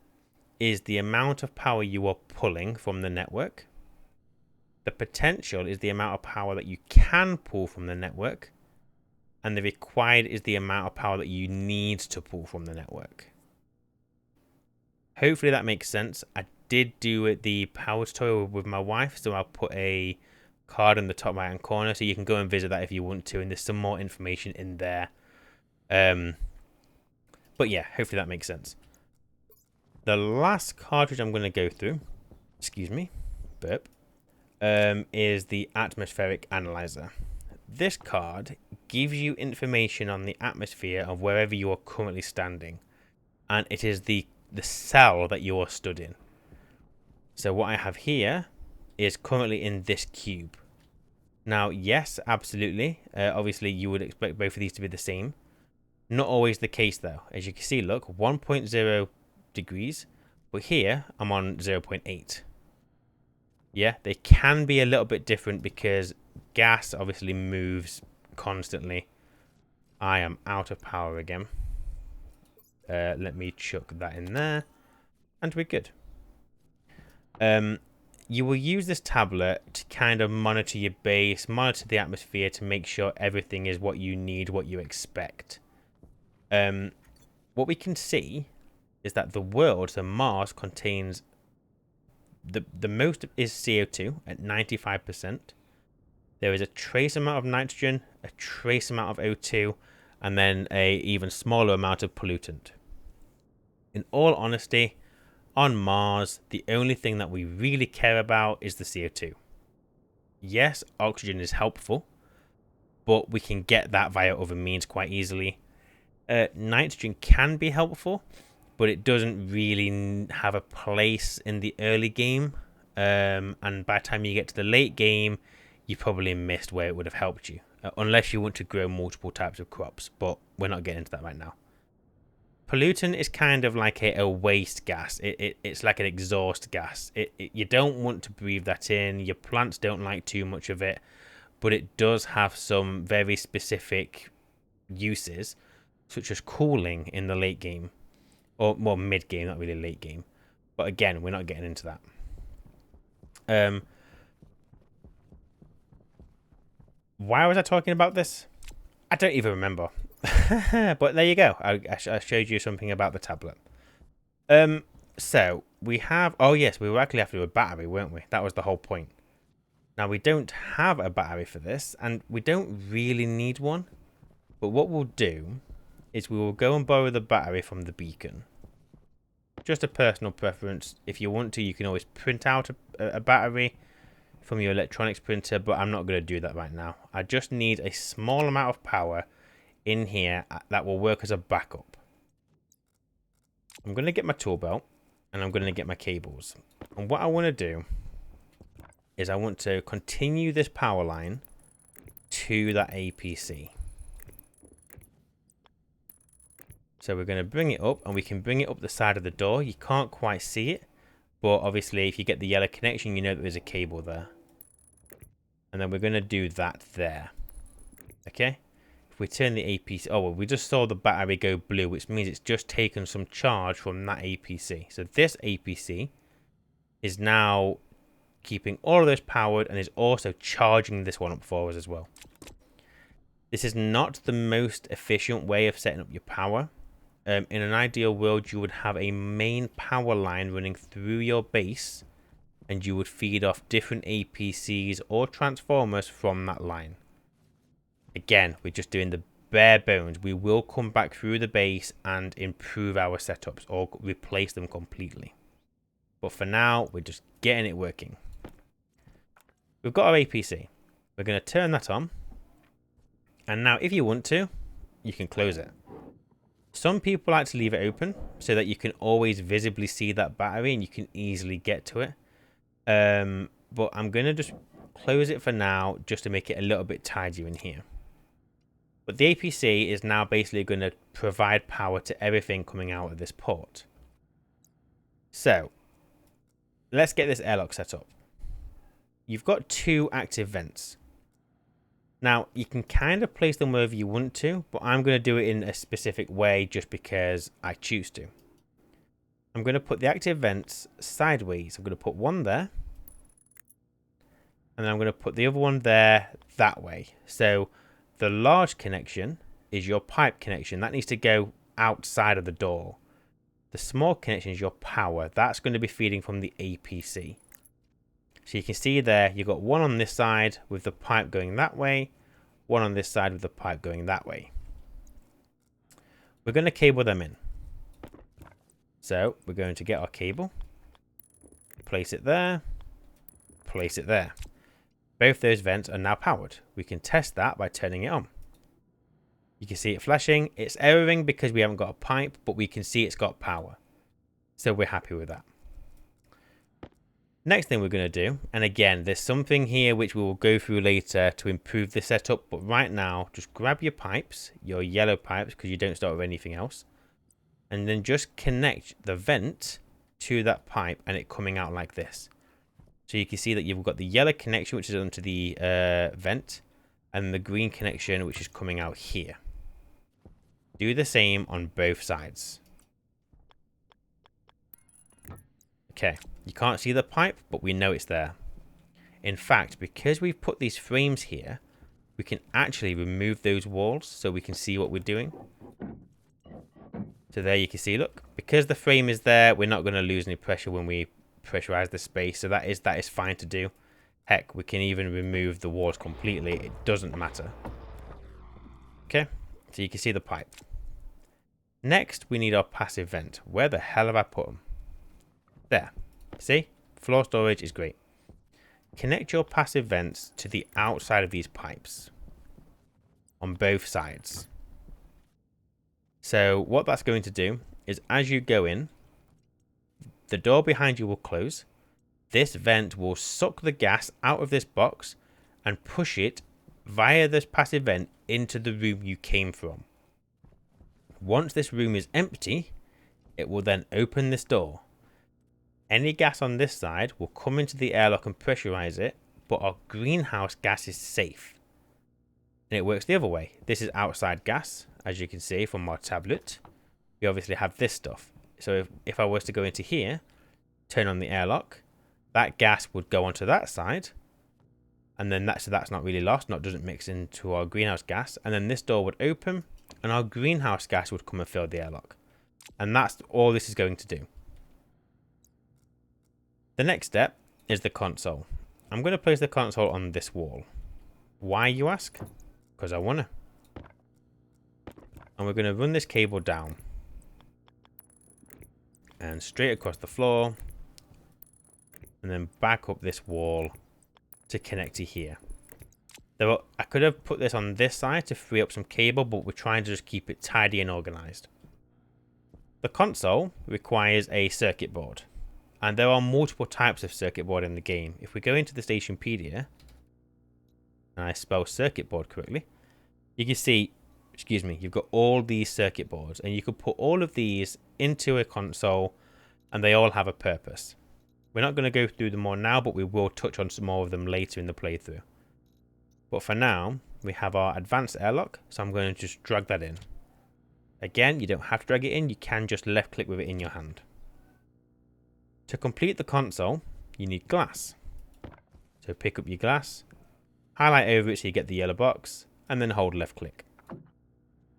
is the amount of power you are pulling from the network. The potential is the amount of power that you can pull from the network. And the required is the amount of power that you need to pull from the network. Hopefully that makes sense. I did do the power tutorial with my wife, so I'll put a card in the top right hand corner so you can go and visit that if you want to, and there's some more information in there. But yeah, hopefully that makes sense. The last cartridge I'm going to go through, excuse me, burp, is the atmospheric analyzer. This card gives you information on the atmosphere of wherever you are currently standing, and it is the cell that you are stood in. So what I have here is currently in this cube. Now, yes, absolutely. Obviously, you would expect both of these to be the same. Not always the case, though. As you can see, look, 1.0 degrees. But here, I'm on 0.8. Yeah, they can be a little bit different because gas obviously moves constantly. I am out of power again. Let me chuck that in there. And we're good. You will use this tablet to kind of monitor your base, monitor the atmosphere to make sure everything is what you need, what you expect. What we can see is that the world, so Mars, contains the most is CO2 at 95%. There is a trace amount of nitrogen, a trace amount of O2, and then a even smaller amount of pollutant. In all honesty, on Mars, the only thing that we really care about is the CO2. Yes, oxygen is helpful, but we can get that via other means quite easily. Nitrogen can be helpful, but it doesn't really have a place in the early game. And by the time you get to the late game, you probably missed where it would have helped you. Unless you want to grow multiple types of crops, but we're not getting into that right now. Pollutant is kind of like a waste gas. It's like an exhaust gas. You don't want to breathe that in. Your plants don't like too much of it, but it does have some very specific uses, such as cooling in the late game, or more mid game, not really late game. But again, we're not getting into that. Why was I talking about this? I don't even remember. But there you go. I showed you something about the tablet. So we have... Oh, yes, we were actually after a battery, weren't we? That was the whole point. Now, we don't have a battery for this, and we don't really need one. But what we'll do is we will go and borrow the battery from the beacon. Just a personal preference. If you want to, you can always print out a battery from your electronics printer, but I'm not going to do that right now. I just need a small amount of power in here that will work as a backup. I'm going to get my tool belt and I'm going to get my cables. And what I want to do is I want to continue this power line to that APC. So we're going to bring it up, and we can bring it up the side of the door. You can't quite see it, but obviously if you get the yellow connection, you know that there's a cable there. And then we're going to do that there. Okay? If we turn the APC... Oh, well, we just saw the battery go blue, which means it's just taken some charge from that APC. So this APC is now keeping all of this powered and is also charging this one up for us as well. This is not the most efficient way of setting up your power. In an ideal world, you would have a main power line running through your base and you would feed off different APCs or transformers from that line. Again, we're just doing the bare bones. We will come back through the base and improve our setups or replace them completely. But for now, we're just getting it working. We've got our APC. We're going to turn that on. And now if you want to, you can close it. Some people like to leave it open so that you can always visibly see that battery and you can easily get to it. But I'm going to just close it for now just to make it a little bit tidier in here. But the APC is now basically going to provide power to everything coming out of this port. So let's get this airlock set up. You've got 2 active vents. Now, you can kind of place them wherever you want to, but I'm going to do it in a specific way just because I choose to. I'm going to put the active vents sideways. I'm going to put one there. And then I'm going to put the other one there that way. So the large connection is your pipe connection. That needs to go outside of the door. The small connection is your power. That's going to be feeding from the APC. So you can see there, you've got one on this side with the pipe going that way, one on this side with the pipe going that way. We're going to cable them in. So we're going to get our cable, place it there, place it there. Both those vents are now powered. We can test that by turning it on. You can see it flashing. It's erroring because we haven't got a pipe, but we can see it's got power. So we're happy with that. Next thing we're going to do, and again, there's something here which we will go through later to improve the setup, but right now, just grab your pipes, your yellow pipes, because you don't start with anything else, and then just connect the vent to that pipe and it coming out like this. So you can see that you've got the yellow connection, which is onto the vent, and the green connection, which is coming out here. Do the same on both sides. Okay, you can't see the pipe, but we know it's there. In fact, because we've put these frames here, we can actually remove those walls so we can see what we're doing. So there you can see, look, because the frame is there, we're not going to lose any pressure when we pressurize the space. So that is fine to do. Heck, we can even remove the walls completely. It doesn't matter. Okay, so you can see the pipe. Next, we need our passive vent. Where the hell have I put them? There. See? Floor storage is great. Connect your passive vents to the outside of these pipes. On both sides. So what that's going to do is as you go in, the door behind you will close. This vent will suck the gas out of this box and push it via this passive vent into the room you came from. Once this room is empty, it will then open this door. Any gas on this side will come into the airlock and pressurize it, but our greenhouse gas is safe. And it works the other way. This is outside gas, as you can see from our tablet. We obviously have this stuff. So if I was to go into here, turn on the airlock, that gas would go onto that side. And then that's not really lost, doesn't mix into our greenhouse gas. And then this door would open and our greenhouse gas would come and fill the airlock. And that's all this is going to do. The next step is the console. I'm going to place the console on this wall. Why, you ask? Because I want to. And we're going to run this cable down. And straight across the floor. And then back up this wall to connect to here. I could have put this on this side to free up some cable, but we're trying to just keep it tidy and organized. The console requires a circuit board. And there are multiple types of circuit board in the game. If we go into the Stationpedia, and I spell circuit board correctly, you can see, you've got all these circuit boards. And you could put all of these into a console, and they all have a purpose. We're not going to go through them all now, but we will touch on some more of them later in the playthrough. But for now, we have our advanced airlock, so I'm going to just drag that in. Again, you don't have to drag it in, you can just left click with it in your hand. To complete the console, you need glass. So pick up your glass, highlight over it so you get the yellow box, and then hold left click.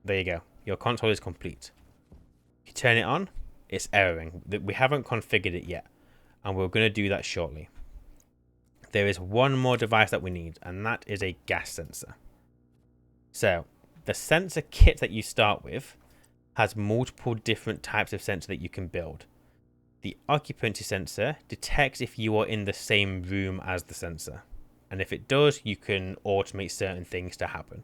There you go, your console is complete. If you turn it on, it's erroring. We haven't configured it yet, and we're going to do that shortly. there is one more device that we need, and that is a gas sensor. So the sensor kit that you start with has multiple different types of sensor that you can build. The occupancy sensor detects if you are in the same room as the sensor, and if it does, you can automate certain things to happen.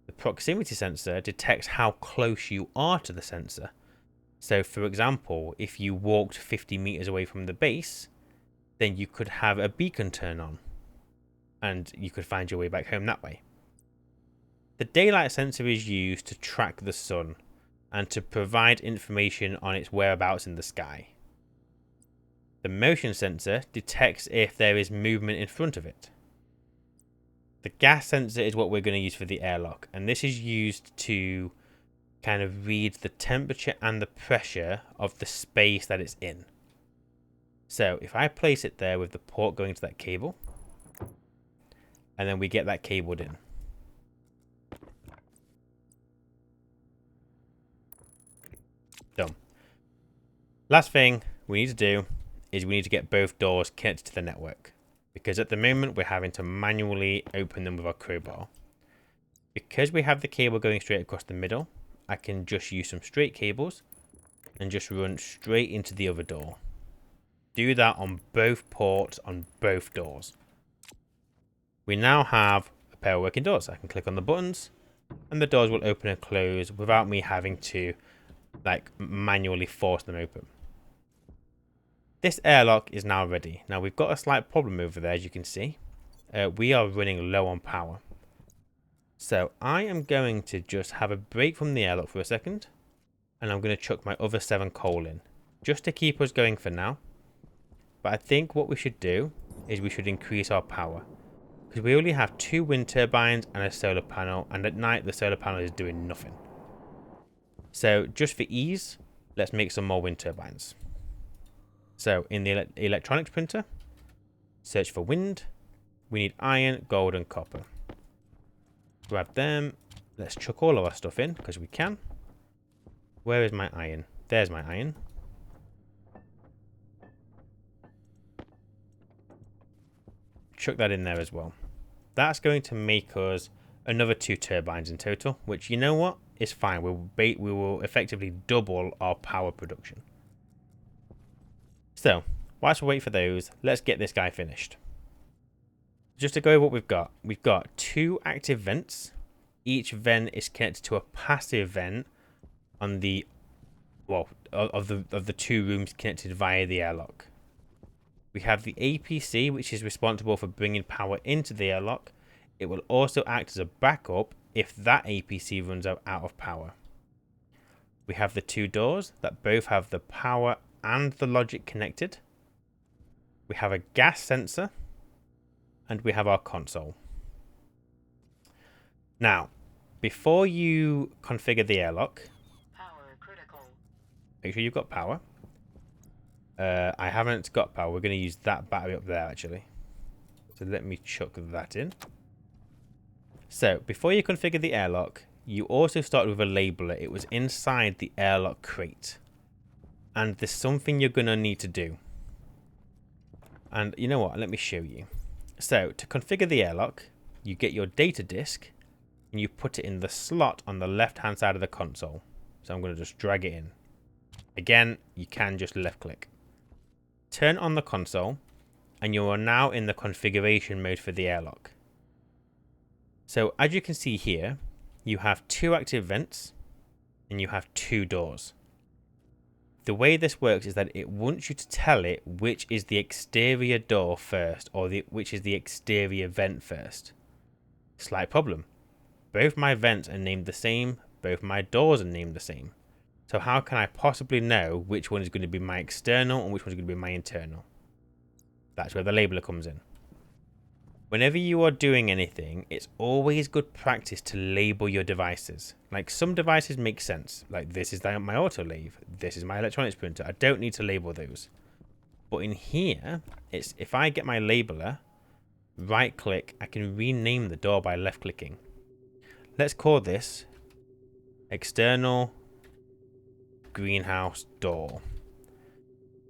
The proximity sensor detects how close you are to the sensor. So for example, if you walked 50 meters away from the base, then you could have a beacon turn on and you could find your way back home that way. The daylight sensor is used to track the sun and to provide information on its whereabouts in the sky. The motion sensor detects if there is movement in front of it. The gas sensor is what we're going to use for the airlock, and this is used to kind of read the temperature and the pressure of the space that it's in. So if I place it there with the port going to that cable, and then we get that cabled in. Done. Last thing we need to do is we need to get both doors connected to the network, because at the moment we're having to manually open them with our crowbar. Because we have the cable going straight across the middle, I can just use some straight cables and just run straight into the other door. Do that on both ports on both doors. We now have a pair of working doors. I can click on the buttons and the doors will open and close without me having to manually force them open. This airlock is now ready. Now we've got a slight problem over there, as you can see. We are running low on power. So I am going to just have a break from the airlock for a second, and I'm going to chuck my other 7 coal in, just to keep us going for now. But I think what we should do is we should increase our power, because we only have 2 wind turbines and a solar panel, and at night the solar panel is doing nothing. So just for ease, let's make some more wind turbines. So in the electronics printer, search for wind. We need iron, gold and copper. Grab them. Let's chuck all of our stuff in because we can. Where is my iron? There's my iron. Chuck that in there as well. That's going to make us another 2 turbines in total, which, you know what, is fine. We will effectively double our power production. So, whilst we wait for those, let's get this guy finished. Just to go over what we've got 2 active vents. Each vent is connected to a passive vent on the, well, of the 2 rooms connected via the airlock. We have the APC, which is responsible for bringing power into the airlock. It will also act as a backup if that APC runs out of power. We have the 2 doors that both have the power and the logic connected. We have a gas sensor, and we have our console. Now, before you configure the airlock, Power critical. make sure you've got power. I haven't got power. We're going to use that battery up there, actually. So let me chuck that in. So, before you configure the airlock, you also start with a labeler. It was inside the airlock crate. And there's something you're going to need to do. And you know what? Let me show you. So, to configure the airlock, you get your data disk and you put it in the slot on the left-hand side of the console. So I'm going to just drag it in. Again, you can just left-click. Turn on the console, and you are now in the configuration mode for the airlock. So, as you can see here, you have 2 active vents, and you have 2 doors. The way this works is that it wants you to tell it which is the exterior door first, or which is the exterior vent first. Slight problem. Both my vents are named the same, both my doors are named the same. So how can I possibly know which one is going to be my external and which one is going to be my internal? That's where the labeler comes in. Whenever you are doing anything, it's always good practice to label your devices. Like, some devices make sense. Like, this is my autolathe. This is my electronics printer. I don't need to label those. But in here, it's if I get my labeler, right click, I can rename the door by left clicking. Let's call this external greenhouse door.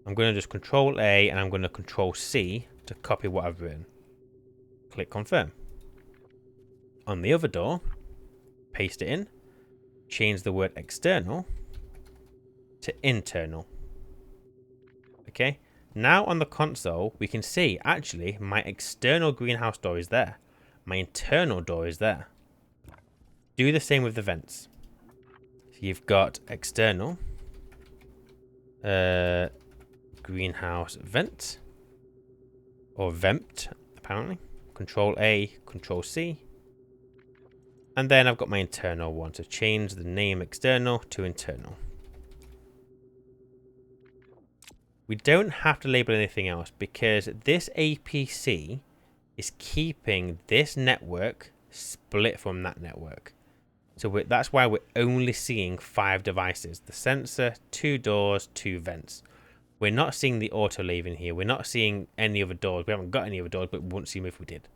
I'm going to just Control A and I'm going to Control C to copy what I've written. Click confirm. On the other door, paste it in, change the word external to internal. Okay, now on the console, we can see actually my external greenhouse door is there. My internal door is there. Do the same with the vents. So you've got external, greenhouse vent, or vent, apparently. Control A, Control C. And then I've got my internal one, to change the name external to internal. We don't have to label anything else because this APC is keeping this network split from that network. So that's why we're only seeing 5 devices. The sensor, 2 doors, 2 vents. We're not seeing the autolave in here. We're not seeing any other doors. We haven't got any other doors, but we wouldn't see them if we did.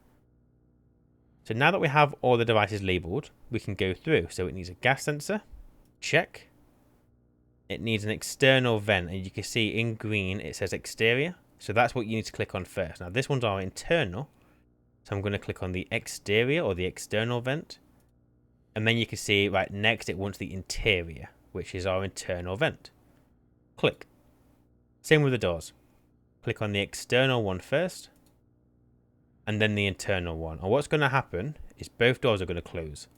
So now that we have all the devices labeled, we can go through. So it needs a gas sensor. Check. It needs an external vent. And you can see in green, it says exterior. So that's what you need to click on first. Now this one's our internal. So I'm going to click on the exterior or the external vent. And then you can see right next it wants the interior, which is our internal vent. Click. Same with the doors. Click on the external one first. And then the internal one. And what's going to happen is both doors are going to close.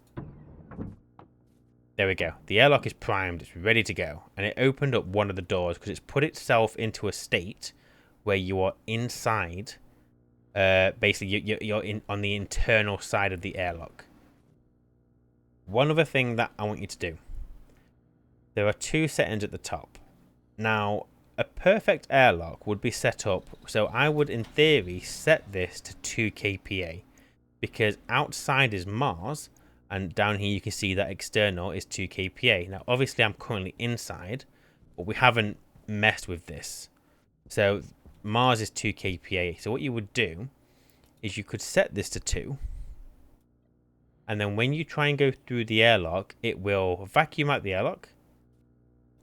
There we go. The airlock is primed. It's ready to go. And it opened up one of the doors because it's put itself into a state where you are inside. Basically, you're on the internal side of the airlock. One other thing that I want you to do. There are 2 settings at the top. Now, a perfect airlock would be set up. So I would, in theory, set this to 2 kPa. Because outside is Mars. And down here you can see that external is 2 kPa. Now, obviously, I'm currently inside. But we haven't messed with this. So Mars is 2 kPa. So what you would do is you could set this to 2. And then when you try and go through the airlock, it will vacuum out the airlock.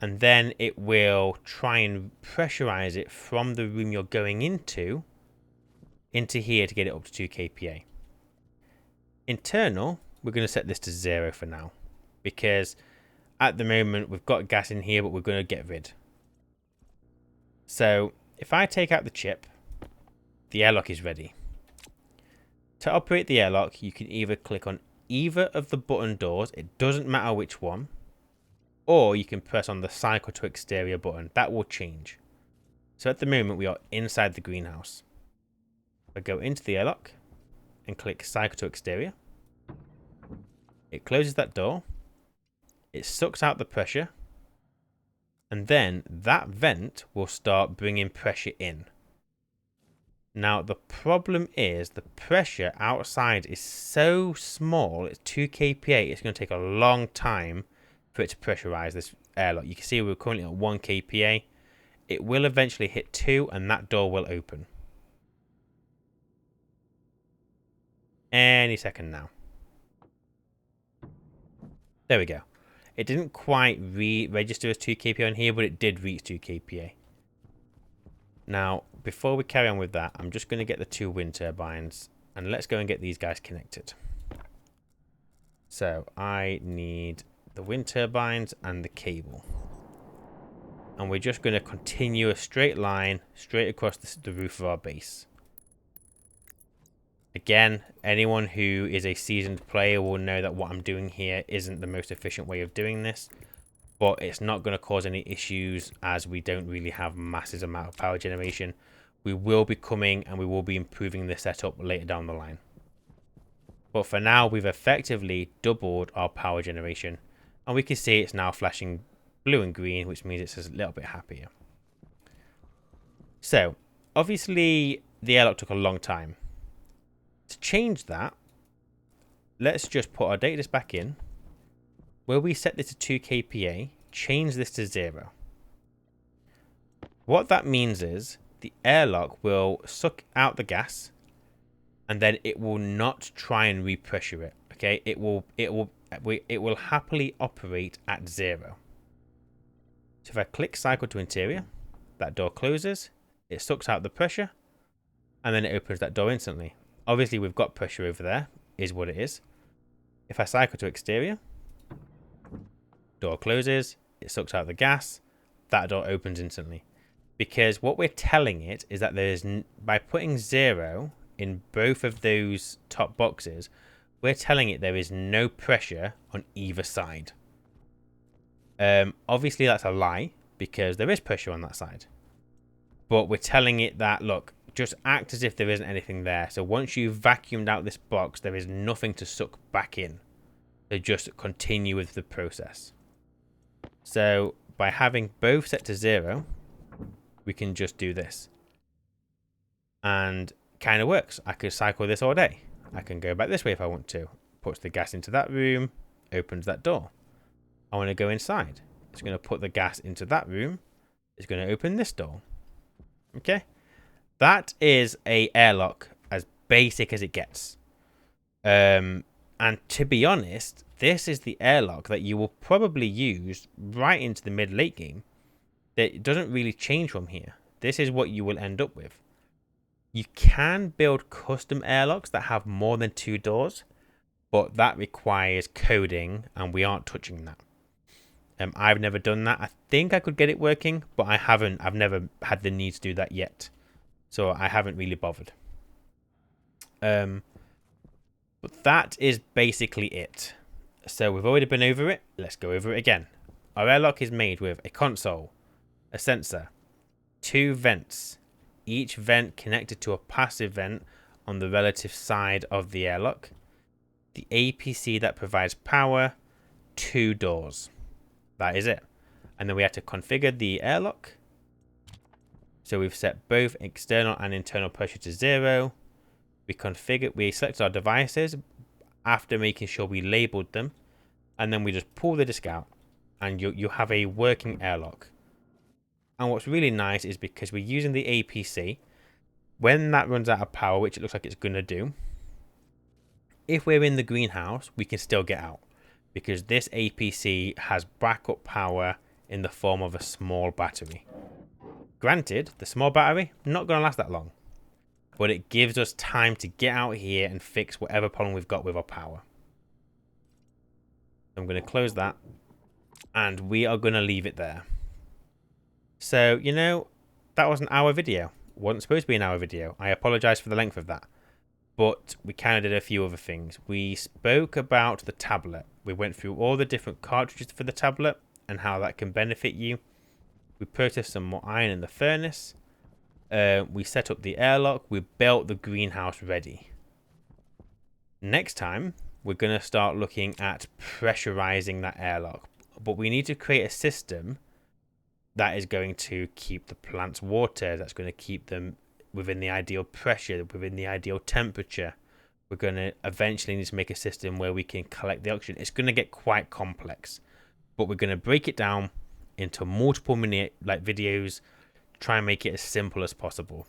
And then it will try and pressurize it from the room you're going into here to get it up to 2 kPa. Internal, we're going to set this to 0 for now. Because at the moment, we've got gas in here, but we're going to get rid. So if I take out the chip, the airlock is ready. To operate the airlock, you can either click on either of the button doors. It doesn't matter which one. Or you can press on the cycle to exterior button. That will change. So at the moment, we are inside the greenhouse. I go into the airlock and click cycle to exterior. It closes that door. It sucks out the pressure. And then that vent will start bringing pressure in. Now, the problem is the pressure outside is so small, it's 2 kPa, it's going to take a long time for it to pressurize this airlock. You can see we're currently at 1 kPa. It will eventually hit 2 and that door will open. Any second now. There we go. It didn't quite register as 2 kPa on here, but it did reach 2 kPa. Now, before we carry on with that, I'm just going to get the 2 wind turbines and let's go and get these guys connected. So I need the wind turbines and the cable. And we're just going to continue a straight line straight across the roof of our base. Again, anyone who is a seasoned player will know that what I'm doing here isn't the most efficient way of doing this. But it's not going to cause any issues as we don't really have massive amount of power generation. We will be coming and we will be improving the setup later down the line. But for now, we've effectively doubled our power generation. And we can see it's now flashing blue and green, which means it's a little bit happier. So, obviously, the airlock took a long time. To change that, let's just put our data disk back in. Where we set this to 2 kPa, change this to 0. What that means is the airlock will suck out the gas and then it will not try and repressure it. Okay, it will happily operate at 0. So if I click cycle to interior, that door closes, it sucks out the pressure, and then it opens that door instantly. Obviously, we've got pressure over there, is what it is. If I cycle to exterior, door closes, it sucks out the gas, that door opens instantly. Because what we're telling it is that there's, by putting 0 in both of those top boxes, we're telling it there is no pressure on either side. Obviously, that's a lie, because there is pressure on that side. But we're telling it that, look, just act as if there isn't anything there. So once you've vacuumed out this box, there is nothing to suck back in. So just continue with the process. So by having both set to 0, we can just do this. And kind of works. I could cycle this all day. I can go back this way if I want to. Puts the gas into that room, opens that door. I want to go inside. It's going to put the gas into that room. It's going to open this door. Okay. That is a airlock as basic as it gets. And to be honest, this is the airlock that you will probably use right into the mid-late game. It doesn't really change from here. This is what you will end up with. You can build custom airlocks that have more than 2 doors, but that requires coding, and we aren't touching that. I've never done that. I think I could get it working, but I haven't. I've never had the need to do that yet, so I haven't really bothered. But that is basically it. So we've already been over it. Let's go over it again. Our airlock is made with a console, a sensor, 2 vents, each vent connected to a passive vent on the relative side of the airlock, the APC that provides power, 2 doors. That is it. And then we had to configure the airlock. So we've set both external and internal pressure to 0. We selected our devices after making sure we labeled them. And then we just pull the disc out and you have a working airlock. And what's really nice is because we're using the APC, when that runs out of power, which it looks like it's going to do, if we're in the greenhouse, we can still get out. Because this APC has backup power in the form of a small battery. Granted, the small battery, not going to last that long. But it gives us time to get out here and fix whatever problem we've got with our power. I'm going to close that. And we are going to leave it there. So, you know, that was an hour video. It wasn't supposed to be an hour video. I apologize for the length of that. But we kind of did a few other things. We spoke about the tablet. We went through all the different cartridges for the tablet and how that can benefit you. We purchased some more iron in the furnace. We set up the airlock. We built the greenhouse ready. Next time, we're going to start looking at pressurizing that airlock. But we need to create a system that is going to keep the plants watered. That's going to keep them within the ideal pressure, within the ideal temperature. We're going to eventually need to make a system where we can collect the oxygen. It's going to get quite complex, but we're going to break it down into multiple minute videos, try and make it as simple as possible.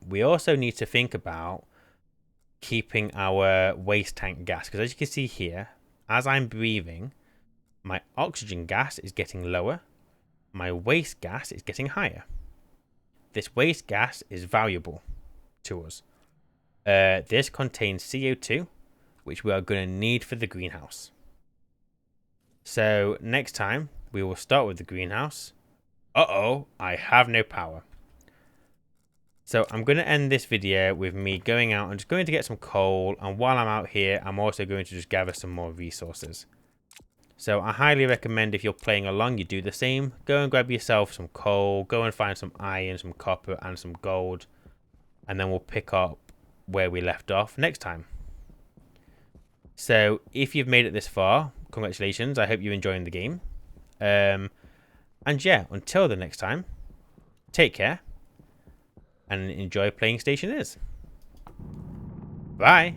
We also need to think about keeping our waste tank gas, because as you can see here, as I'm breathing, my oxygen gas is getting lower, my waste gas is getting higher. This waste gas is valuable to us. This contains CO2, which we are going to need for the greenhouse. So next time, we will start with the greenhouse. Uh-oh, I have no power. So I'm going to end this video with me going out and just going to get some coal. And while I'm out here, I'm also going to just gather some more resources. So I highly recommend if you're playing along, you do the same. Go and grab yourself some coal. Go and find some iron, some copper, and some gold. And then we'll pick up where we left off next time. So if you've made it this far, congratulations. I hope you're enjoying the game. And yeah, until the next time, take care and enjoy playing Stationeers. Bye.